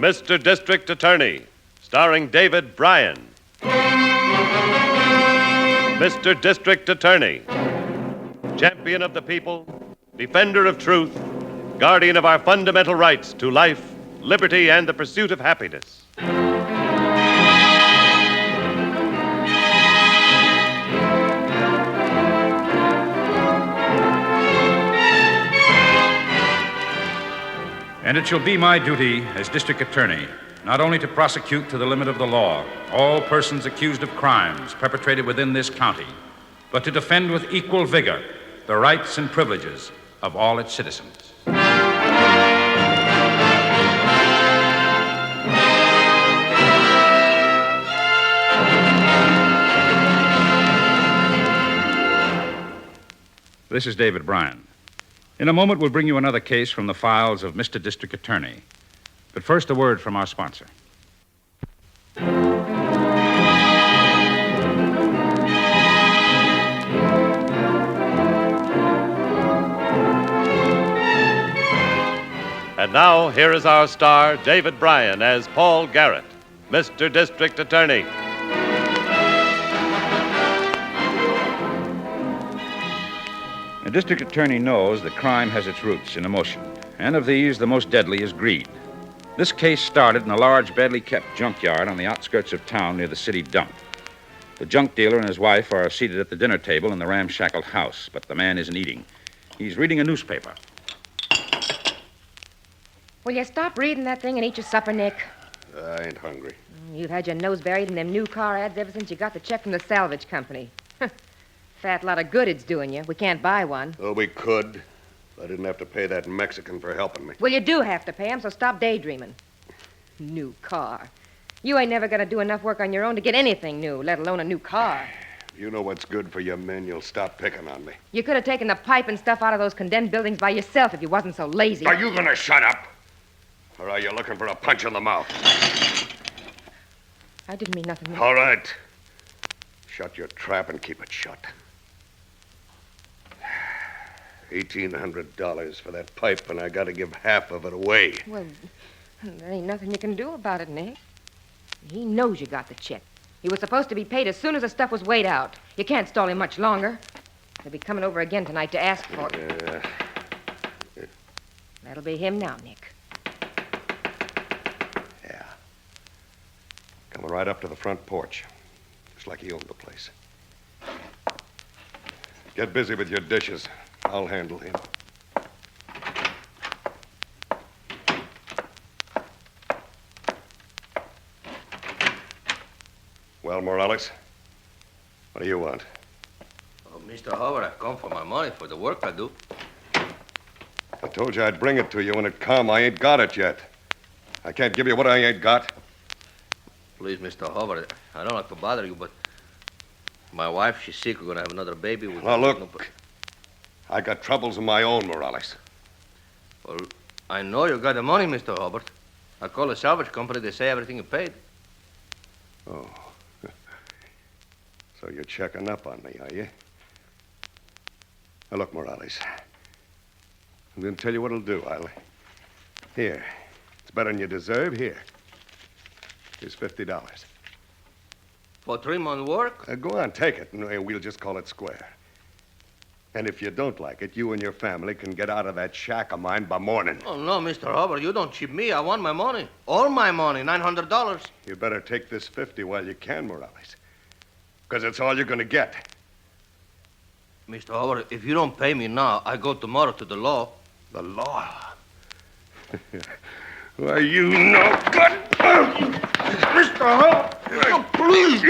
Mr. District Attorney, starring David Bryan. Mr. District Attorney, champion of the people, defender of truth, guardian of our fundamental rights to life, liberty, and the pursuit of happiness. And it shall be my duty as district attorney not only to prosecute to the limit of the law all persons accused of crimes perpetrated within this county, but to defend with equal vigor the rights and privileges of all its citizens. This is David Bryan. In a moment, we'll bring you another case from the files of Mr. District Attorney. But first, a word from our sponsor. And now, here is our star, David Bryan, as Paul Garrett, Mr. District Attorney. The district attorney knows that crime has its roots in emotion, and of these, the most deadly is greed. This case started in a large, badly kept junkyard on the outskirts of town near the city dump. The junk dealer and his wife are seated at the dinner table in the ramshackle house, but the man isn't eating. He's reading a newspaper. Will you stop reading that thing and eat your supper, Nick? I ain't hungry. You've had your nose buried in them new car ads ever since you got the check from the salvage company. Fat lot of good it's doing you. We can't buy one. Oh, we could. I didn't have to pay that Mexican for helping me. Well, you do have to pay him, so stop daydreaming. New car. You ain't never gonna do enough work on your own to get anything new, let alone a new car. If you know what's good for your men, you'll stop picking on me. You could have taken the pipe and stuff out of those condemned buildings by yourself if you wasn't so lazy. Are you gonna shut up? Or are you looking for a punch in the mouth? I didn't mean nothing. All right. Shut your trap and keep it shut. $1,800 for that pipe, and I gotta give half of it away. Well, there ain't nothing you can do about it, Nick. He knows you got the check. He was supposed to be paid as soon as the stuff was weighed out. You can't stall him much longer. He'll be coming over again tonight to ask for it. That'll be him now, Nick. Yeah. Coming right up to the front porch. Just like he owned the place. Get busy with your dishes. I'll handle him. Well, Morales, what do you want? Oh, Mr. Howard, I come for my money for the work I do. I told you I'd bring it to you when it come. I ain't got it yet. I can't give you what I ain't got. Please, Mr. Howard, I don't like to bother you, but my wife, she's sick. We're going to have another baby. Now, look, I got troubles of my own, Morales. Well, I know you got the money, Mr. Howard. I call the salvage company. They say everything is paid. Oh. So you're checking up on me, are you? Now, look, Morales. I'm going to tell you what it'll do. Here. It's better than you deserve. Here. Here's $50. For 3 months' work? Go on, take it, and we'll just call it square. And if you don't like it, you and your family can get out of that shack of mine by morning. Oh, no, Mr. Howard, you don't cheat me. I want my money. All my money, $900. You better take this 50 while you can, Morales. Because it's all you're going to get. Mr. Howard, if you don't pay me now, I go tomorrow to the law. The law? Why, you no good. Mr. Howard! Oh, please!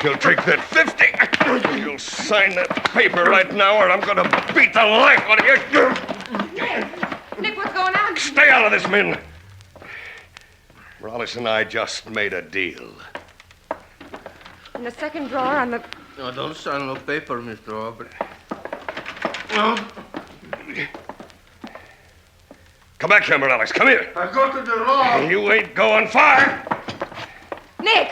You'll take that 50. You'll sign that paper right now, or I'm going to beat the life out of you. Nick, what's going on? Stay out of this, men. Morales and I just made a deal. In the second drawer on the... No, don't sign no paper, Mr. Howard. Come back here, Morales. Come here. I go to the law. You ain't going far. Nick!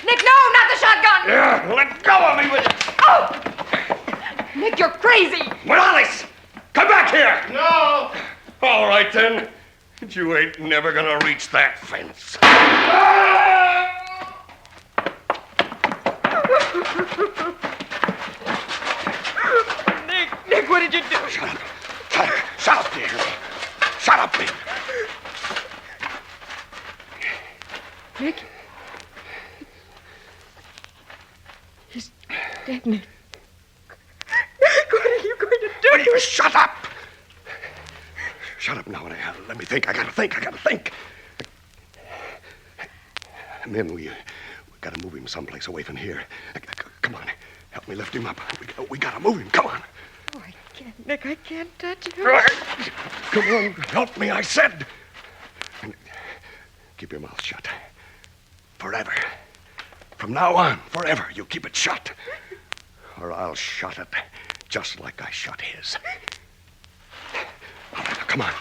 Nick, no, not the shotgun! Yeah, let go of me with it. Oh! Nick, you're crazy! Morales, come back here. No! All right, then. But you ain't never gonna reach that fence. Nick, what did you do? Shut up. Shut up, you hear me? Shut up, Nick. Nick? He's dead, Nick. What are you going to do? Will you shut up? Shut up now and let me think. I gotta think. Men, we gotta move him someplace away from here. Come on. Help me lift him up. We gotta move him. Come on. Oh, I can't, Nick. I can't touch him. Come on. Help me, I said. Keep your mouth shut. Forever. From now on, forever, you keep it shut. Or I'll shut it just like I shut his. All right, now, come on.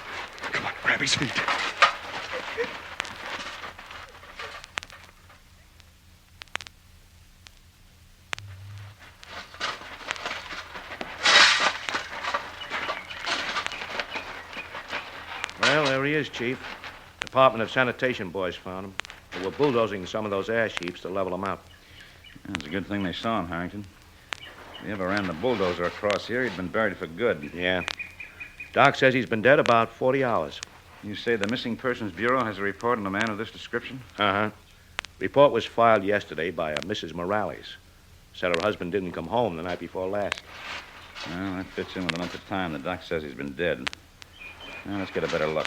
Grab his feet. Well, there he is, Chief. Department of Sanitation boys found him. They were bulldozing some of those ash heaps to level them out. It's a good thing they saw him, Harrington. If he ever ran the bulldozer across here, he'd been buried for good. Yeah. Doc says he's been dead about 40 hours. You say the Missing Persons Bureau has a report on a man of this description? Uh-huh. Report was filed yesterday by a Mrs. Morales. Said her husband didn't come home the night before last. Well, that fits in with the length of time the doc says he's been dead. Now, let's get a better look.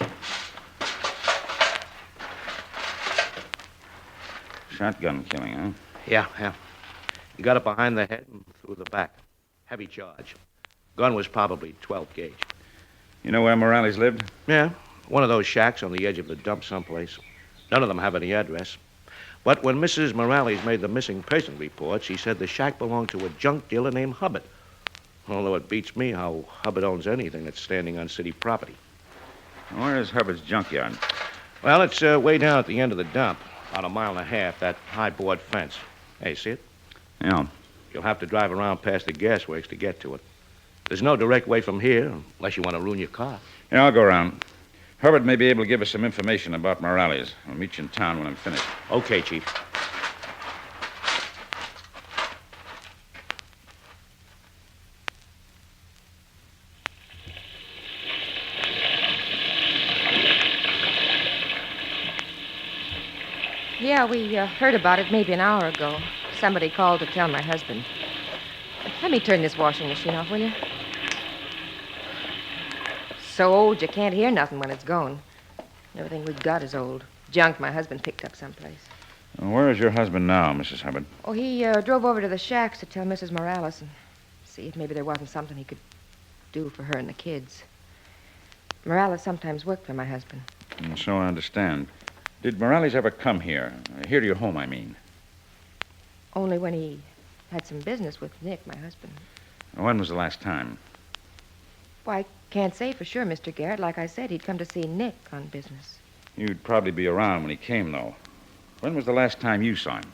Shotgun killing, huh? Yeah. He got it behind the head and through the back. Heavy charge. Gun was probably 12 gauge. You know where Morales lived? Yeah, one of those shacks on the edge of the dump someplace. None of them have any address. But when Mrs. Morales made the missing person report, she said the shack belonged to a junk dealer named Hubbard. Although it beats me how Hubbard owns anything that's standing on city property. Where is Hubbard's junkyard? Well, it's way down at the end of the dump, about a mile and a half, that high board fence. Hey, see it? Yeah. You'll have to drive around past the gas works to get to it. There's no direct way from here, unless you want to ruin your car. Yeah, I'll go around. Hubbard may be able to give us some information about Morales. I'll meet you in town when I'm finished. Okay, Chief. Yeah, we heard about it maybe an hour ago. Somebody called to tell my husband. Let me turn this washing machine off, will you? So old you can't hear nothing when it's going. Everything we've got is old. Junk my husband picked up someplace. Where is your husband now, Mrs. Hubbard? Oh, he drove over to the shacks to tell Mrs. Morales and see if maybe there wasn't something he could do for her and the kids. Morales sometimes worked for my husband. So I understand. Did Morales ever come here? Here to your home, I mean. Only when he had some business with Nick, my husband. When was the last time? Well, I can't say for sure, Mr. Garrett. Like I said, he'd come to see Nick on business. You'd probably be around when he came, though. When was the last time you saw him?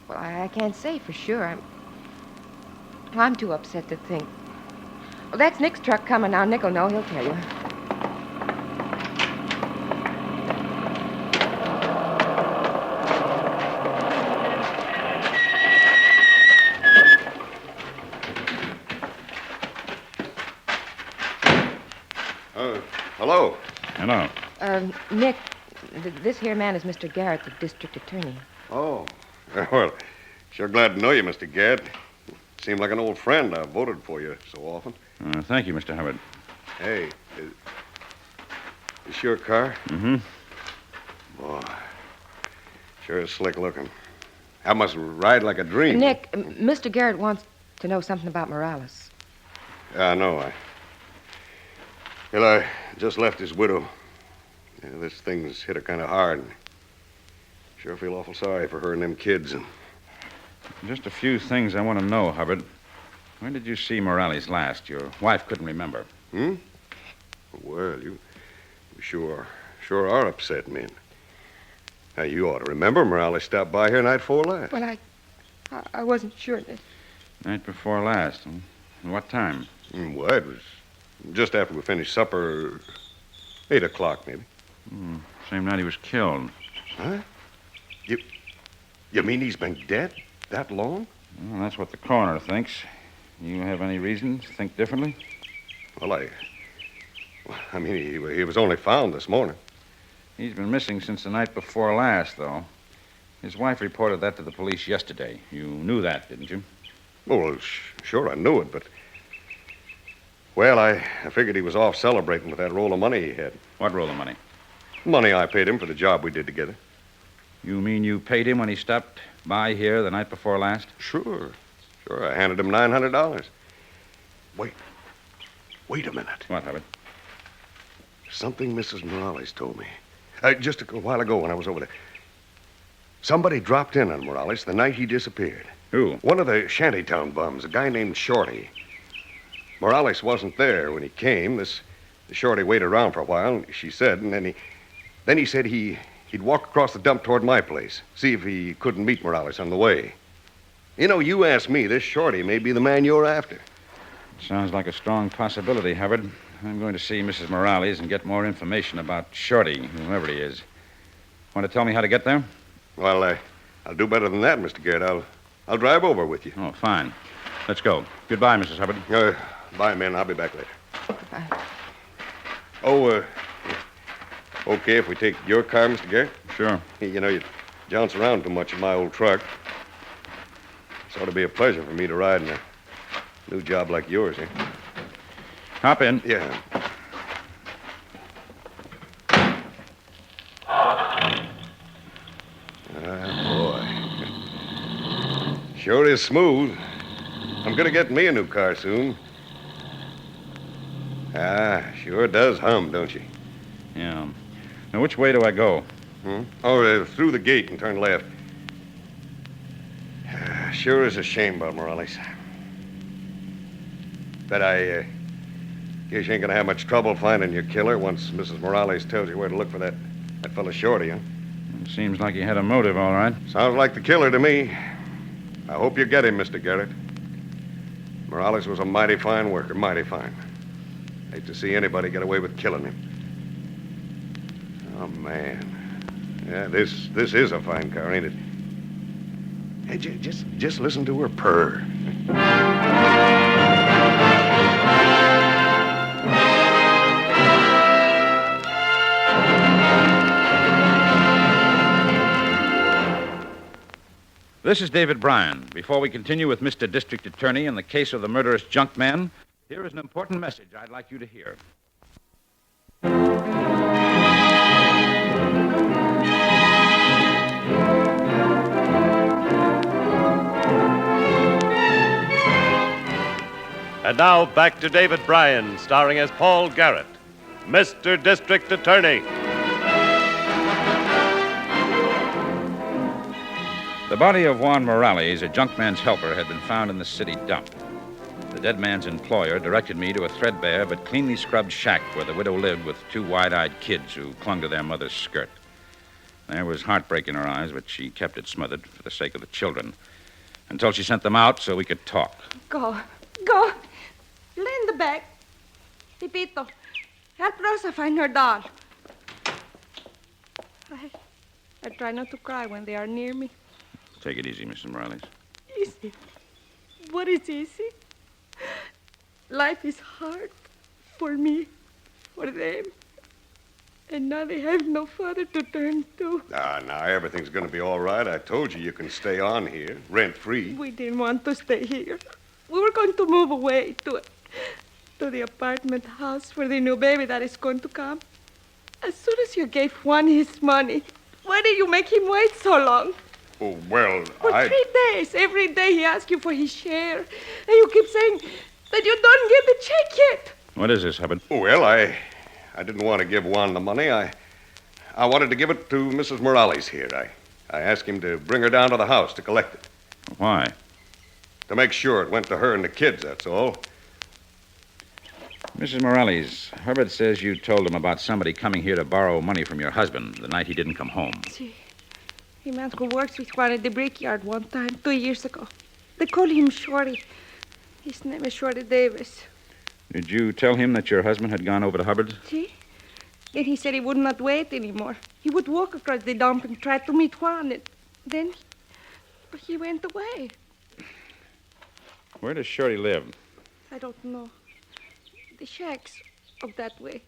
Well, I can't say for sure. I'm too upset to think. Well, that's Nick's truck coming now. Nick will know. He'll tell you. Hello. Hello. Nick, this here man is Mr. Garrett, the district attorney. Oh. Well, sure glad to know you, Mr. Gadd. Seem like an old friend. I've voted for you so often. Thank you, Mr. Hubbard. Hey, is this your car? Mm-hmm. Boy, sure is slick looking. I must ride like a dream. Nick, Mr. Garrett wants to know something about Morales. Yeah, I know. Well, I just left his widow. Yeah, this thing's hit her kind of hard. Sure feel awful sorry for her and them kids. And Just a few things I want to know, Hubbard. When did you see Morales last? Your wife couldn't remember. Well, you sure are upset, men. Now, you ought to remember Morales stopped by here night before last. Well, I wasn't sure that... Night before last. What time? Well, it was just after we finished supper. 8 o'clock, maybe. Same night he was killed. Huh? You mean he's been dead that long? Well, that's what the coroner thinks. You have any reason to think differently? Well, I mean, he was only found this morning. He's been missing since the night before last, though. His wife reported that to the police yesterday. You knew that, didn't you? Well, sure, I knew it, but... Well, I figured he was off celebrating with that roll of money he had. What roll of money? Money I paid him for the job we did together. You mean you paid him when he stopped by here the night before last? Sure. I handed him $900. Wait a minute. What, Hubbard? Something Mrs. Morales told me. Just a while ago when I was over there. Somebody dropped in on Morales the night he disappeared. Who? One of the shantytown bums, a guy named Shorty. Morales wasn't there when he came. The Shorty waited around for a while, she said, and then he said he'd walk across the dump toward my place, see if he couldn't meet Morales on the way. You know, you asked me, this Shorty may be the man you're after. Sounds like a strong possibility, Hubbard. I'm going to see Mrs. Morales and get more information about Shorty, whoever he is. Want to tell me how to get there? Well, I'll do better than that, Mr. Garrett. I'll drive over with you. Oh, fine. Let's go. Goodbye, Mrs. Hubbard. Bye, man. I'll be back later. Goodbye. Oh, okay if we take your car, Mr. Garrett? Sure. You know, you jounce around too much in my old truck. It's ought to be a pleasure for me to ride in a new job like yours, eh? Hop in. Yeah. Boy. Sure is smooth. I'm going to get me a new car soon. Sure does hum, don't you? Yeah. Now, which way do I go? Oh, through the gate and turn left. Sure is a shame about Morales. Bet I guess you ain't going to have much trouble finding your killer once Mrs. Morales tells you where to look for that fellow Shorty, huh? Seems like he had a motive, all right. Sounds like the killer to me. I hope you get him, Mr. Garrett. Morales was a mighty fine worker, mighty fine. Hate to see anybody get away with killing him. Oh, man. Yeah, this is a fine car, ain't it? Hey, just listen to her purr. This is David Bryan. Before we continue with Mr. District Attorney in the case of the murderous Junkman, here is an important message I'd like you to hear. And now back to David Bryan, starring as Paul Garrett, Mr. District Attorney. The body of Juan Morales, a junkman's helper, had been found in the city dump. The dead man's employer directed me to a threadbare but cleanly scrubbed shack where the widow lived with two wide-eyed kids who clung to their mother's skirt. There was heartbreak in her eyes, but she kept it smothered for the sake of the children until she sent them out so we could talk. Go. Lay in the bag. Pipito, help Rosa find her doll. I try not to cry when they are near me. Take it easy, Mrs. Morales. Easy? What is easy? Life is hard for me, for them. And now they have no father to turn to. Now, everything's going to be all right. I told you can stay on here, rent-free. We didn't want to stay here. We were going to move away to the apartment house for the new baby that is going to come. As soon as you gave Juan his money, why did you make him wait so long? Oh, well, For 3 days. Every day he asks you for his share. And you keep saying that you don't get the check yet. What is this, Hubbard? Well, I didn't want to give Juan the money. I wanted to give it to Mrs. Morales here. I asked him to bring her down to the house to collect it. Why? To make sure it went to her and the kids, that's all. Mrs. Morales, Hubbard says you told him about somebody coming here to borrow money from your husband the night he didn't come home. See, the man who works with Juan at the brickyard one time, 2 years ago. They call him Shorty. His name is Shorty Davis. Did you tell him that your husband had gone over to Hubbard's? See? Then he said he would not wait anymore. He would walk across the dump and try to meet Juan. And then he went away. Where does Shorty live? I don't know. The shack's up that way.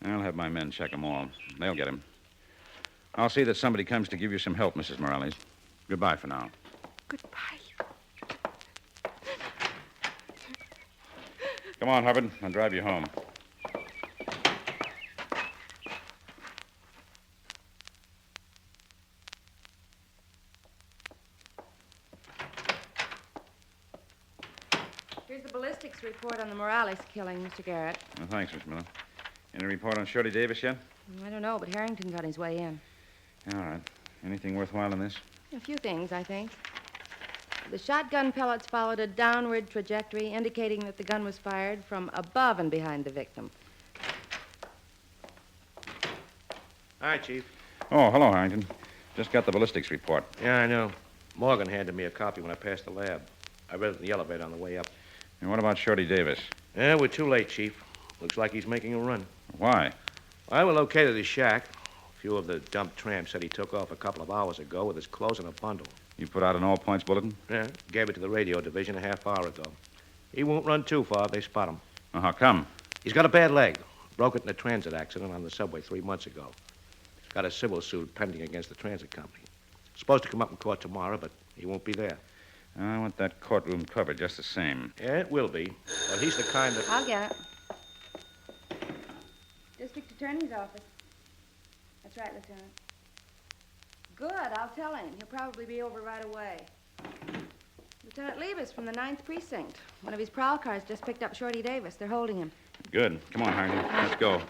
I'll have my men check them all. They'll get him. I'll see that somebody comes to give you some help, Mrs. Morales. Goodbye for now. Goodbye. Come on, Hubbard. I'll drive you home. Here's the ballistics report on the Morales killing, Mr. Garrett. Well, thanks, Miss Miller. Any report on Shorty Davis yet? I don't know, but Harrington's on his way in. All right. Anything worthwhile in this? A few things, I think. The shotgun pellets followed a downward trajectory, indicating that the gun was fired from above and behind the victim. Hi, Chief. Oh, hello, Harrington. Just got the ballistics report. Yeah, I know. Morgan handed me a copy when I passed the lab. I read it in the elevator on the way up. And what about Shorty Davis? Yeah, we're too late, Chief. Looks like he's making a run. Why? I located his shack. A few of the dump tramps said he took off a couple of hours ago with his clothes in a bundle. You put out an all-points bulletin? Yeah, gave it to the radio division a half hour ago. He won't run too far if they spot him. Well, how come? He's got a bad leg. Broke it in a transit accident on the subway 3 months ago. He's got a civil suit pending against the transit company. Supposed to come up in court tomorrow, but he won't be there. I want that courtroom covered just the same. Yeah, it will be. But he's the kind that... I'll get it. District Attorney's office. That's right, Lieutenant. Good, I'll tell him. He'll probably be over right away. Lieutenant Levis from the 9th Precinct. One of his prowl cars just picked up Shorty Davis. They're holding him. Good. Come on, Harrington. Let's go.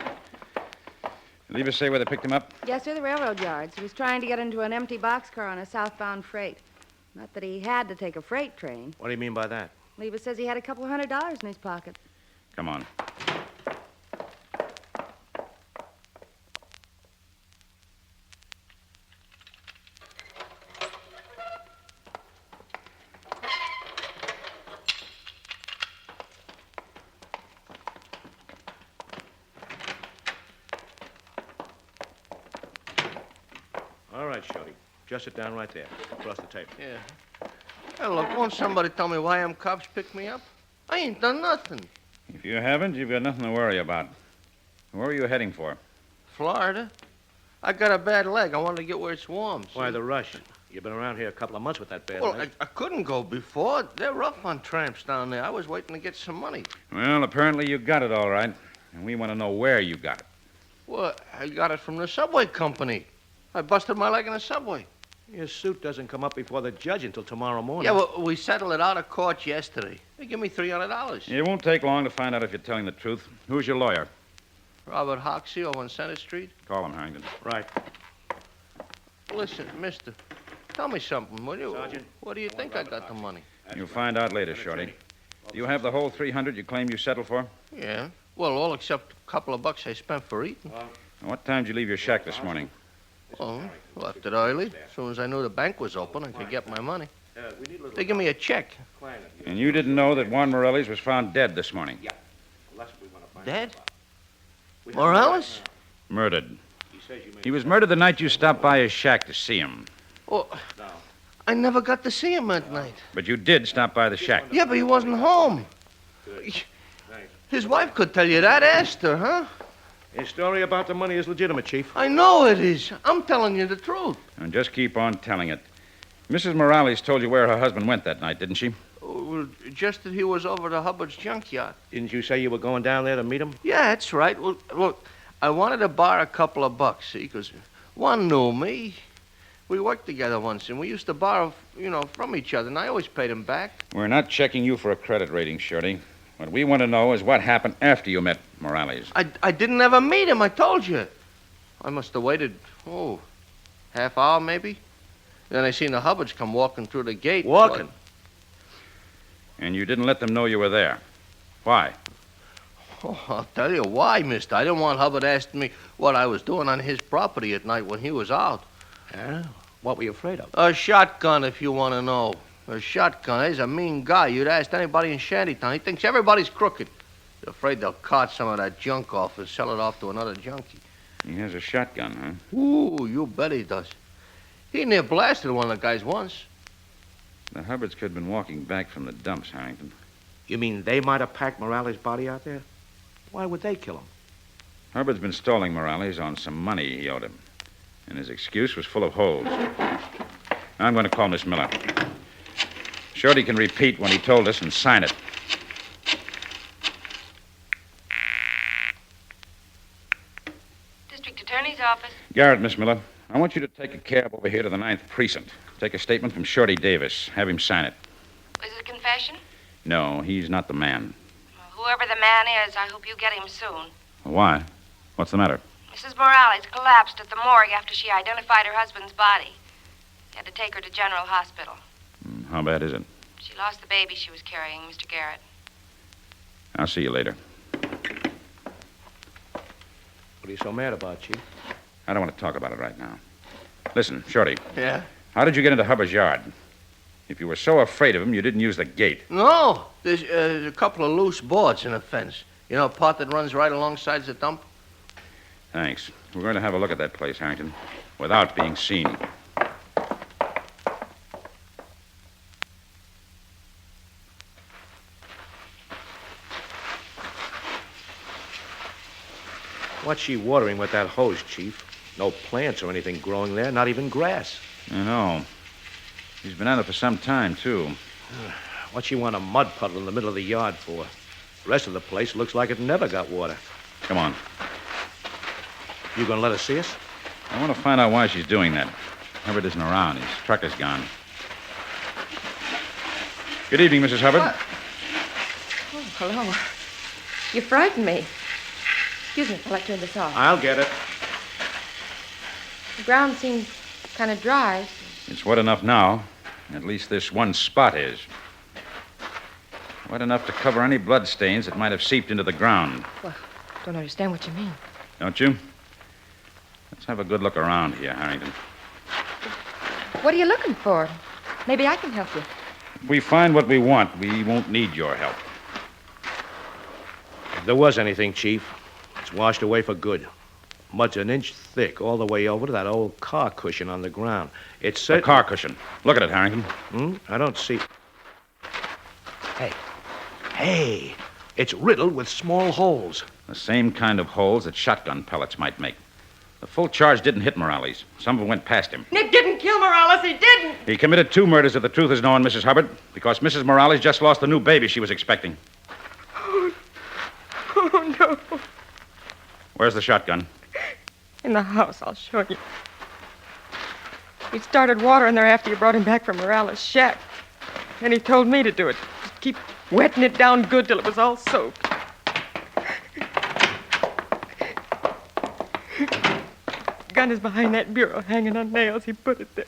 Leave us say where they picked him up? Yes, sir, the railroad yards. He was trying to get into an empty boxcar on a southbound freight. Not that he had to take a freight train. What do you mean by that? Levis says he had a couple of $100 in his pocket. Come on. All right, Shorty. Just sit down right there, across the table. Yeah. Hey, look, won't somebody tell me why them cops picked me up? I ain't done nothing. If you haven't, you've got nothing to worry about. Where are you heading for? Florida? I got a bad leg. I wanted to get where it's warm. See? Why the rush? You've been around here a couple of months with that bad Well, leg. I couldn't go before. They're rough on tramps down there. I was waiting to get some money. Well, apparently you got it all right. And we want to know where you got it. Well, I got it from the subway company. I busted my leg in the subway. Your suit doesn't come up before the judge until tomorrow morning. Yeah, well, we settled it out of court yesterday. They give me $300. It won't take long to find out if you're telling the truth. Who's your lawyer? Robert Hoxie over on Center Street. Call him, Harrington. Right. Listen, mister, tell me something, will you? Sergeant. What do you think I got the money? You'll find out later, Shorty. Do you have the whole 300 you claim you settled for? Yeah. Well, all except a couple of bucks I spent for eating. What time did you leave your shack this morning? Oh, left it early. As soon as I knew the bank was open, I could get my money. They give me a check. And you didn't know that Juan Morales was found dead this morning? Dead? Morales? Murdered. He was murdered the night you stopped by his shack to see him. Oh, I never got to see him that night. But you did stop by the shack. Yeah, but he wasn't home. His wife could tell you that. Asked her, huh? His story about the money is legitimate, Chief. I know it is. I'm telling you the truth. And just keep on telling it. Mrs. Morales told you where her husband went that night, didn't she? Well, just that he was over to Hubbard's junkyard. Didn't you say you were going down there to meet him? Yeah, that's right. Well, look, I wanted to borrow a couple of bucks, see, because one knew me. We worked together once, and we used to borrow, from each other, and I always paid him back. We're not checking you for a credit rating, Shorty. What we want to know is what happened after you met Morales. I didn't ever meet him, I told you. I must have waited, half hour maybe. Then I seen the Hubbards come walking through the gate. Walking? And you didn't let them know you were there. Why? Oh, I'll tell you why, mister. I didn't want Hubbard asking me what I was doing on his property at night when he was out. Yeah? What were you afraid of? A shotgun, if you want to know. A shotgun. He's a mean guy. You'd ask anybody in Shantytown. He thinks everybody's crooked. He's afraid they'll cart some of that junk off and sell it off to another junkie. He has a shotgun, huh? Ooh, you bet he does. He near blasted one of the guys once. The Hubbards could have been walking back from the dumps, Harrington. You mean they might have packed Morales' body out there? Why would they kill him? Hubbard's been stalling Morales on some money he owed him, and his excuse was full of holes. Now I'm going to call Miss Miller. Shorty can repeat what he told us and sign it. District Attorney's Office. Garrett, Miss Miller, I want you to take a cab over here to the 9th Precinct. Take a statement from Shorty Davis. Have him sign it. Is it a confession? No, he's not the man. Well, whoever the man is, I hope you get him soon. Why? What's the matter? Mrs. Morales collapsed at the morgue after she identified her husband's body. They had to take her to General Hospital. How bad is it? She lost the baby she was carrying, Mr. Garrett. I'll see you later. What are you so mad about, Chief? I don't want to talk about it right now. Listen, Shorty, Yeah? how did you get into Hubbard's yard? If you were so afraid of him, you didn't use the gate. No. There's a couple of loose boards in the fence. You know, a part that runs right alongside the dump? Thanks. We're going to have a look at that place, Harrington, without being seen. What's she watering with that hose, Chief? No plants or anything growing there, not even grass. I know. He's been at it for some time, too. What's she want a mud puddle in the middle of the yard for? The rest of the place looks like it never got water. Come on. You gonna let her see us? I want to find out why she's doing that. Hubbard isn't around. His truck is gone. Good evening, Mrs. Hubbard. Oh, hello. You frightened me. Excuse me while I turn this off. I'll get it. The ground seems kind of dry. It's wet enough now. At least this one spot is. Wet enough to cover any blood stains that might have seeped into the ground. Well, don't understand what you mean. Don't you? Let's have a good look around here, Harrington. What are you looking for? Maybe I can help you. If we find what we want, we won't need your help. If there was anything, Chief, it's washed away for good. Mud's an inch thick all the way over to that old car cushion on the ground. It's A car cushion. Look at it, Harrington. I don't see... Hey, it's riddled with small holes. The same kind of holes that shotgun pellets might make. The full charge didn't hit Morales. Some of it went past him. Nick didn't kill Morales. He didn't. He committed 2 murders, if the truth is known, Mrs. Hubbard, because Mrs. Morales just lost the new baby she was expecting. Oh, no. Where's the shotgun? In the house, I'll show you. He started water in there after you brought him back from Morales' shack. And he told me to do it. Just keep wetting it down good till it was all soaked. Gun is behind that bureau, hanging on nails. He put it there.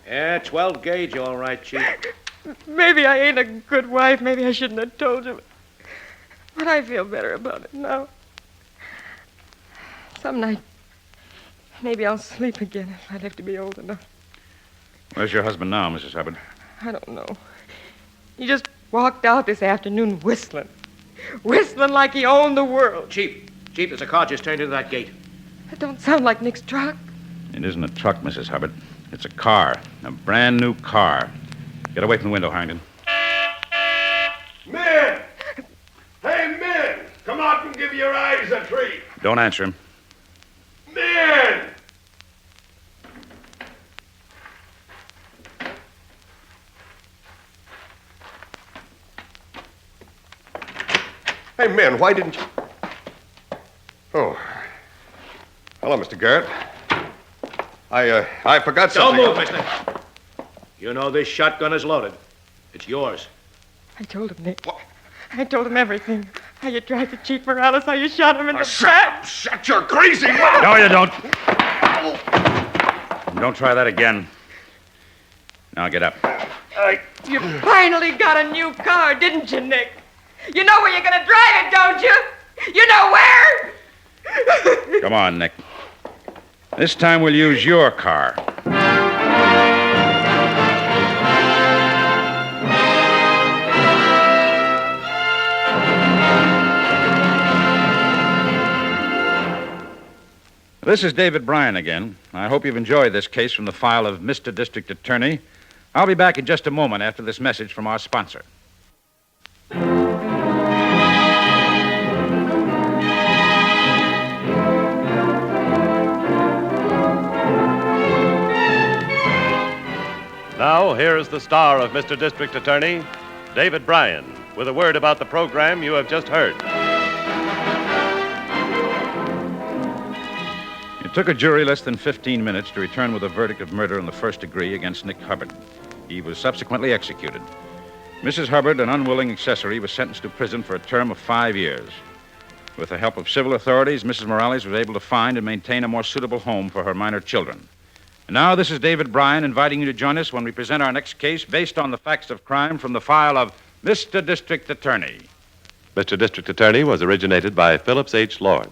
Yeah, 12 gauge, all right, Chief. Maybe I ain't a good wife. Maybe I shouldn't have told you. But I feel better about it now. Some night, maybe I'll sleep again if I live to be old enough. Where's your husband now, Mrs. Hubbard? I don't know. He just walked out this afternoon whistling. Whistling like he owned the world. Chief, there's a car just turned into that gate. That don't sound like Nick's truck. It isn't a truck, Mrs. Hubbard. It's a car. A brand new car. Get away from the window, Harrington. Men! Hey, men! Come out and give your eyes a treat. Don't answer him. Men! Hey, men, why didn't you... Oh. Hello, Mr. Garrett. I forgot Don't something. move, mister. You know this shotgun is loaded. It's yours. I told him, Nick. What? I told him everything. How you tried to cheat Morales, how you shot him in the back. Shut your crazy mouth! No, you don't. Don't try that again. Now get up. You finally got a new car, didn't you, Nick? You know where you're going to drive it, don't you? You know where? Come on, Nick. This time we'll use your car. This is David Bryan again. I hope you've enjoyed this case from the file of Mr. District Attorney. I'll be back in just a moment after this message from our sponsor. Now, here is the star of Mr. District Attorney, David Bryan, with a word about the program you have just heard. It took a jury less than 15 minutes to return with a verdict of murder in the first degree against Nick Hubbard. He was subsequently executed. Mrs. Hubbard, an unwilling accessory, was sentenced to prison for a term of 5 years. With the help of civil authorities, Mrs. Morales was able to find and maintain a more suitable home for her minor children. And now, this is David Bryan inviting you to join us when we present our next case based on the facts of crime from the file of Mr. District Attorney. Mr. District Attorney was originated by Phillips H. Lord.